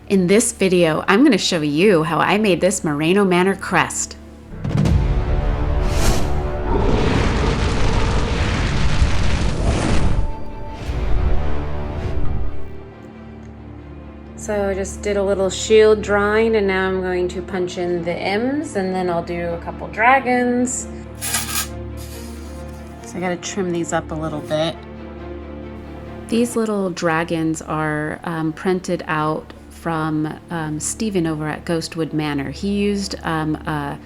In this video, I'm going to show you how I made this Moreno Manor crest. So I just did a little shield drawing, and now I'm going to punch in the M's, and then I'll do a couple dragons. So I got to trim these up a little bit. These little dragons are printed out from Stephen over at Ghostwood Manor. He used a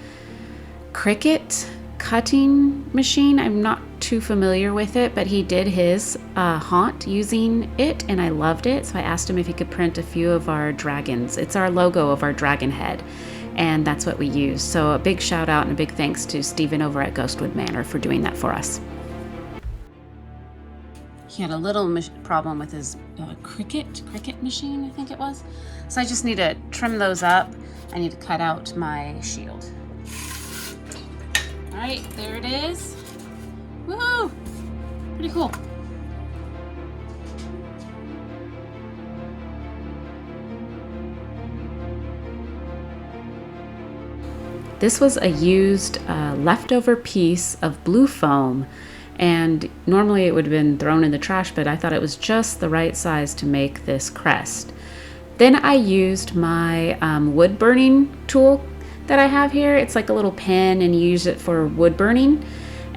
Cricut cutting machine. I'm not too familiar with it, but he did his haunt using it, and I loved it. So I asked him if he could print a few of our dragons. It's our logo of our dragon head, and that's what we use. So a big shout out and a big thanks to Stephen over at Ghostwood Manor for doing that for us. He had a little problem with his Cricut machine, I think it was. So I just need to trim those up. I need to cut out my shield. All right, there it is. Woohoo! Pretty cool. This was a used leftover piece of blue foam, and normally it would have been thrown in the trash, but I thought it was just the right size to make this crest. Then I used my wood burning tool that I have here. It's like a little pen, and you use it for wood burning,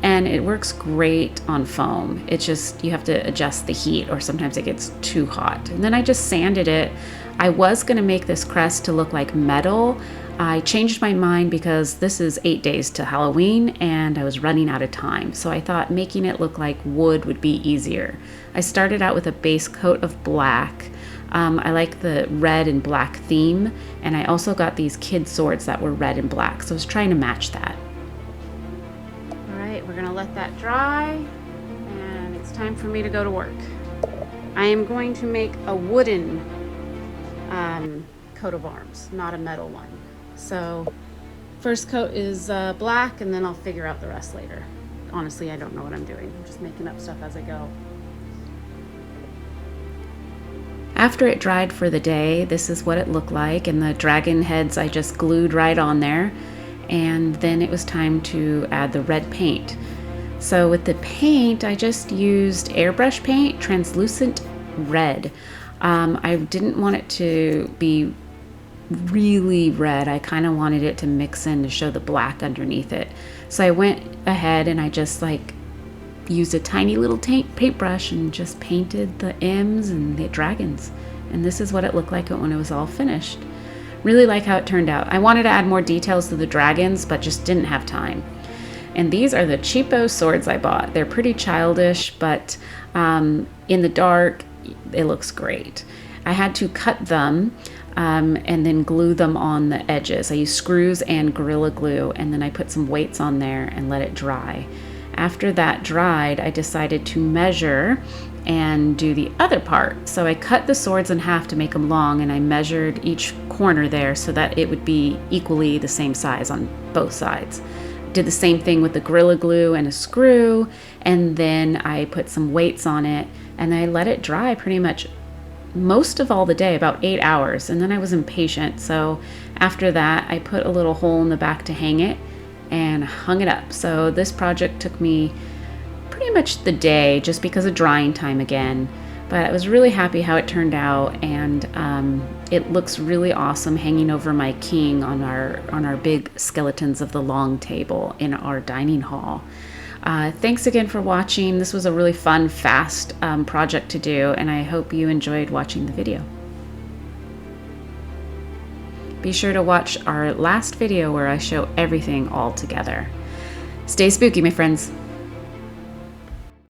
and it works great on foam. It's just, you have to adjust the heat, or sometimes it gets too hot. And then I just sanded it. I was gonna make this crest to look like metal. I changed my mind because this is 8 days to Halloween and I was running out of time. So I thought making it look like wood would be easier. I started out with a base coat of black. I like the red and black theme, and I also got these kid swords that were red and black, so I was trying to match that. All right, we're gonna let that dry, and it's time for me to go to work. I am going to make a wooden coat of arms, not a metal one. So first coat is black, and then I'll figure out the rest later. Honestly, I don't know what I'm doing. I'm just making up stuff as I go. After it dried for the day, this is what it looked like, and the dragon heads I just glued right on there. And then it was time to add the red paint. So with the paint, I just used airbrush paint, translucent red. I didn't want it to be really red. I kind of wanted it to mix in to show the black underneath it. So I went ahead and I just used a tiny little paintbrush and just painted the M's and the dragons. And this is what it looked like when it was all finished. Really like how it turned out. I wanted to add more details to the dragons, but just didn't have time. And these are the cheapo swords I bought. They're pretty childish, but in the dark, it looks great. I had to cut them and then glue them on the edges. I used screws and Gorilla Glue, and then I put some weights on there and let it dry. After that dried, I decided to measure and do the other part. So I cut the swords in half to make them long, and I measured each corner there so that it would be equally the same size on both sides. Did the same thing with the Gorilla Glue and a screw, and then I put some weights on it, and I let it dry pretty much most of all the day, about 8 hours, and then I was impatient. So after that, I put a little hole in the back to hang it and hung it up. So this project took me pretty much the day just because of drying time again, but I was really happy how it turned out, and it looks really awesome hanging over my king on our big skeletons of the long table in our dining hall. Thanks again for watching. This was a really fun, fast project to do, and I hope you enjoyed watching the video. Be sure to watch our last video where I show everything all together. Stay spooky, my friends.